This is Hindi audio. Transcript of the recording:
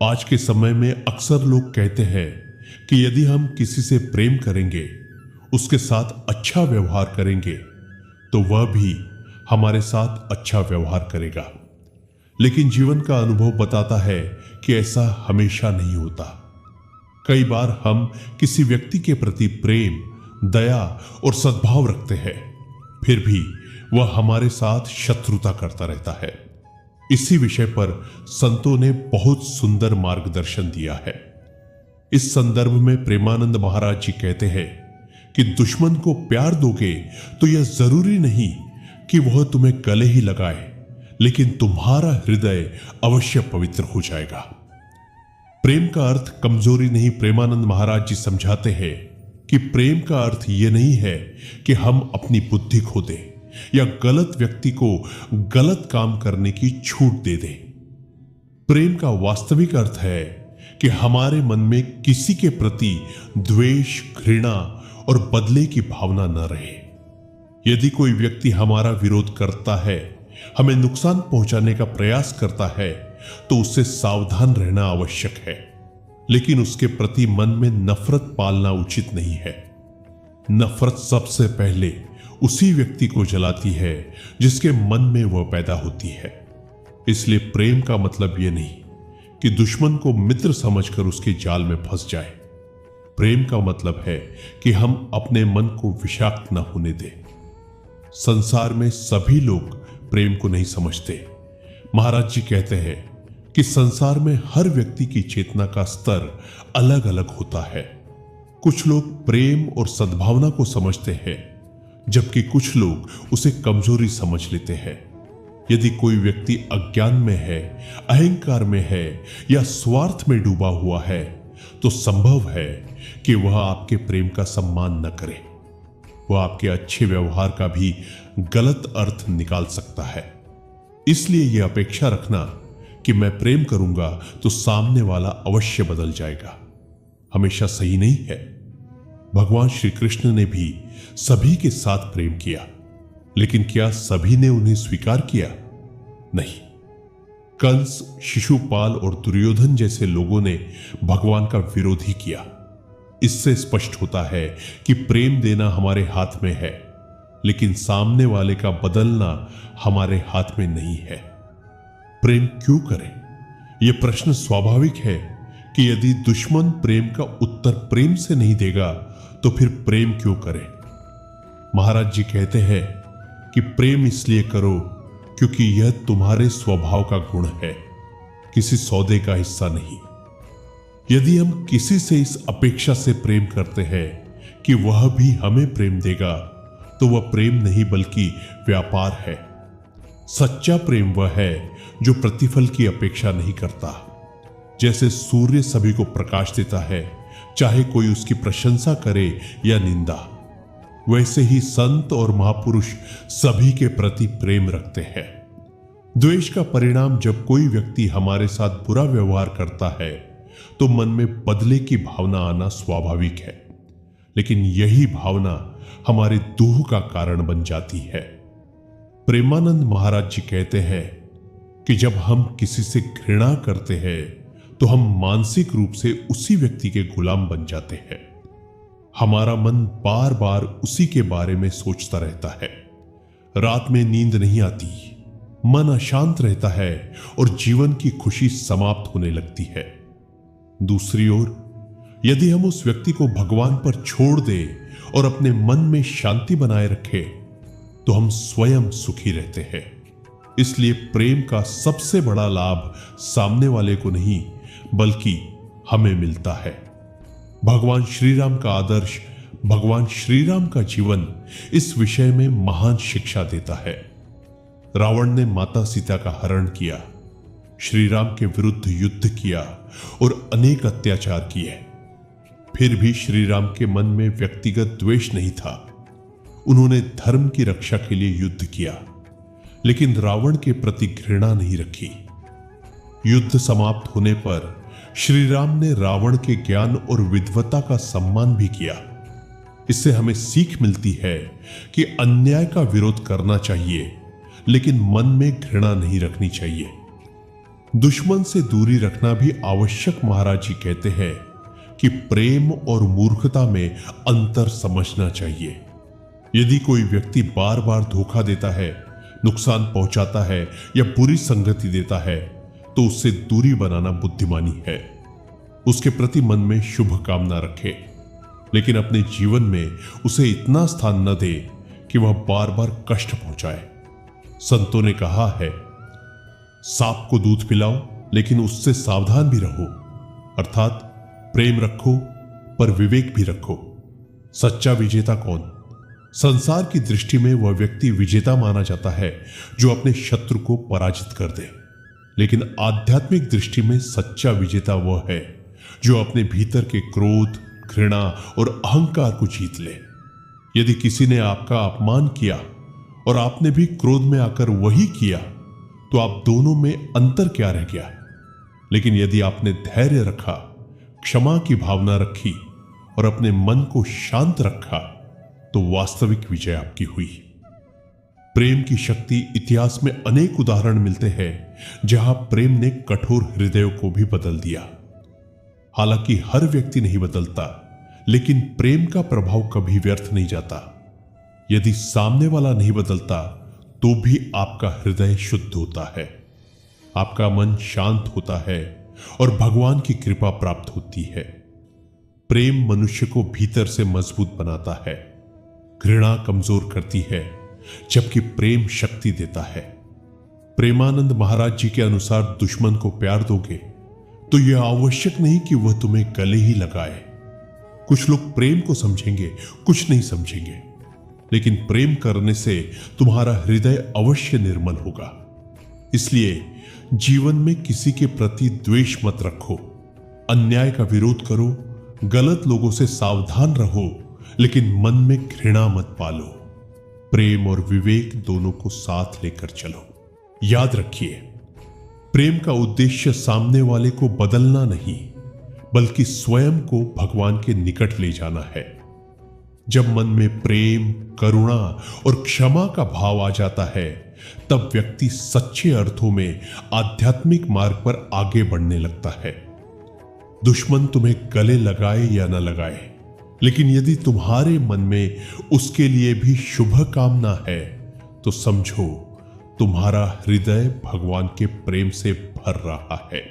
आज के समय में अक्सर लोग कहते हैं कि यदि हम किसी से प्रेम करेंगे, उसके साथ अच्छा व्यवहार करेंगे, तो वह भी हमारे साथ अच्छा व्यवहार करेगा। लेकिन जीवन का अनुभव बताता है कि ऐसा हमेशा नहीं होता। कई बार हम किसी व्यक्ति के प्रति प्रेम, दया और सद्भाव रखते हैं, फिर भी वह हमारे साथ शत्रुता करता रहता है। इसी विषय पर संतों ने बहुत सुंदर मार्गदर्शन दिया है। इस संदर्भ में प्रेमानंद महाराज जी कहते हैं कि दुश्मन को प्यार दोगे तो यह जरूरी नहीं कि वह तुम्हें गले ही लगाए, लेकिन तुम्हारा हृदय अवश्य पवित्र हो जाएगा। प्रेम का अर्थ कमजोरी नहीं। प्रेमानंद महाराज जी समझाते हैं कि प्रेम का अर्थ यह नहीं है कि हम अपनी बुद्धि खो दें या गलत व्यक्ति को गलत काम करने की छूट दे दें। प्रेम का वास्तविक अर्थ है कि हमारे मन में किसी के प्रति द्वेष, घृणा और बदले की भावना न रहे। यदि कोई व्यक्ति हमारा विरोध करता है, हमें नुकसान पहुंचाने का प्रयास करता है, तो उससे सावधान रहना आवश्यक है, लेकिन उसके प्रति मन में नफरत पालना उचित नहीं है। नफरत सबसे पहले उसी व्यक्ति को जलाती है जिसके मन में वह पैदा होती है। इसलिए प्रेम का मतलब यह नहीं कि दुश्मन को मित्र समझकर उसके जाल में फंस जाए। प्रेम का मतलब है कि हम अपने मन को विषाक्त न होने दें। संसार में सभी लोग प्रेम को नहीं समझते। महाराज जी कहते हैं कि संसार में हर व्यक्ति की चेतना का स्तर अलग अलग होता है। कुछ लोग प्रेम और सद्भावना को समझते हैं, जबकि कुछ लोग उसे कमजोरी समझ लेते हैं। यदि कोई व्यक्ति अज्ञान में है, अहंकार में है या स्वार्थ में डूबा हुआ है, तो संभव है कि वह आपके प्रेम का सम्मान न करे। वह आपके अच्छे व्यवहार का भी गलत अर्थ निकाल सकता है। इसलिए यह अपेक्षा रखना कि मैं प्रेम करूंगा तो सामने वाला अवश्य बदल जाएगा, हमेशा सही नहीं है। भगवान श्री कृष्ण ने भी सभी के साथ प्रेम किया, लेकिन क्या सभी ने उन्हें स्वीकार किया? नहीं। कंस, शिशुपाल और दुर्योधन जैसे लोगों ने भगवान का विरोध ही किया। इससे स्पष्ट होता है कि प्रेम देना हमारे हाथ में है, लेकिन सामने वाले का बदलना हमारे हाथ में नहीं है। प्रेम क्यों करें? यह प्रश्न स्वाभाविक है कि यदि दुश्मन प्रेम का उत्तर प्रेम से नहीं देगा, तो फिर प्रेम क्यों करें? महाराज जी कहते हैं कि प्रेम इसलिए करो क्योंकि यह तुम्हारे स्वभाव का गुण है, किसी सौदे का हिस्सा नहीं। यदि हम किसी से इस अपेक्षा से प्रेम करते हैं कि वह भी हमें प्रेम देगा, तो वह प्रेम नहीं बल्कि व्यापार है। सच्चा प्रेम वह है जो प्रतिफल की अपेक्षा नहीं करता। जैसे सूर्य सभी को प्रकाश देता है, चाहे कोई उसकी प्रशंसा करे या निंदा, वैसे ही संत और महापुरुष सभी के प्रति प्रेम रखते हैं। द्वेष का परिणाम जब कोई व्यक्ति हमारे साथ बुरा व्यवहार करता है, तो मन में बदले की भावना आना स्वाभाविक है, लेकिन यही भावना हमारे दुख का कारण बन जाती है। प्रेमानंद महाराज जी कहते हैं कि जब हम किसी से घृणा करते हैं, तो हम मानसिक रूप से उसी व्यक्ति के गुलाम बन जाते हैं। हमारा मन बार बार उसी के बारे में सोचता रहता है। रात में नींद नहीं आती, मन अशांत रहता है और जीवन की खुशी समाप्त होने लगती है। दूसरी ओर यदि हम उस व्यक्ति को भगवान पर छोड़ दें और अपने मन में शांति बनाए रखें, तो हम स्वयं सुखी रहते हैं। इसलिए प्रेम का सबसे बड़ा लाभ सामने वाले को नहीं बल्कि हमें मिलता है। भगवान श्री राम का आदर्श, भगवान श्री राम का जीवन इस विषय में महान शिक्षा देता है। रावण ने माता सीता का हरण किया, श्री राम के विरुद्ध युद्ध किया और अनेक अत्याचार किए। फिर भी श्री राम के मन में व्यक्तिगत द्वेष नहीं था। उन्होंने धर्म की रक्षा के लिए युद्ध किया, लेकिन रावण के प्रति घृणा नहीं रखी। युद्ध समाप्त होने पर श्री राम ने रावण के ज्ञान और विद्वता का सम्मान भी किया। इससे हमें सीख मिलती है कि अन्याय का विरोध करना चाहिए, लेकिन मन में घृणा नहीं रखनी चाहिए। दुश्मन से दूरी रखना भी आवश्यक। महाराज जी कहते हैं कि प्रेम और मूर्खता में अंतर समझना चाहिए। यदि कोई व्यक्ति बार बार धोखा देता है, नुकसान पहुंचाता है या बुरी संगति देता है, तो उससे दूरी बनाना बुद्धिमानी है। उसके प्रति मन में शुभ कामना रखे, लेकिन अपने जीवन में उसे इतना स्थान न दे कि वह बार बार कष्ट पहुंचाए। संतों ने कहा है, सांप को दूध पिलाओ लेकिन उससे सावधान भी रहो, अर्थात प्रेम रखो पर विवेक भी रखो। सच्चा विजेता कौन? संसार की दृष्टि में वह व्यक्ति विजेता माना जाता है जो अपने शत्रु को पराजित कर दे, लेकिन आध्यात्मिक दृष्टि में सच्चा विजेता वह है जो अपने भीतर के क्रोध, घृणा और अहंकार को जीत ले। यदि किसी ने आपका अपमान किया और आपने भी क्रोध में आकर वही किया, तो आप दोनों में अंतर क्या रह गया? लेकिन यदि आपने धैर्य रखा, क्षमा की भावना रखी और अपने मन को शांत रखा, तो वास्तविक विजय आपकी हुई। प्रेम की शक्ति इतिहास में अनेक उदाहरण मिलते हैं जहां प्रेम ने कठोर हृदयों को भी बदल दिया। हालांकि हर व्यक्ति नहीं बदलता, लेकिन प्रेम का प्रभाव कभी व्यर्थ नहीं जाता। यदि सामने वाला नहीं बदलता तो भी आपका हृदय शुद्ध होता है, आपका मन शांत होता है और भगवान की कृपा प्राप्त होती है। प्रेम मनुष्य को भीतर से मजबूत बनाता है, घृणा कमजोर करती है, जबकि प्रेम शक्ति देता है। प्रेमानंद महाराज जी के अनुसार दुश्मन को प्यार दोगे तो यह आवश्यक नहीं कि वह तुम्हें गले ही लगाए। कुछ लोग प्रेम को समझेंगे, कुछ नहीं समझेंगे, लेकिन प्रेम करने से तुम्हारा हृदय अवश्य निर्मल होगा। इसलिए जीवन में किसी के प्रति द्वेष मत रखो, अन्याय का विरोध करो, गलत लोगों से सावधान रहो, लेकिन मन में घृणा मत पालो। प्रेम और विवेक दोनों को साथ लेकर चलो। याद रखिए, प्रेम का उद्देश्य सामने वाले को बदलना नहीं, बल्कि स्वयं को भगवान के निकट ले जाना है। जब मन में प्रेम, करुणा और क्षमा का भाव आ जाता है, तब व्यक्ति सच्चे अर्थों में आध्यात्मिक मार्ग पर आगे बढ़ने लगता है। दुश्मन तुम्हें गले लगाए या न लगाए, लेकिन यदि तुम्हारे मन में उसके लिए भी शुभ कामना है, तो समझो तुम्हारा हृदय भगवान के प्रेम से भर रहा है।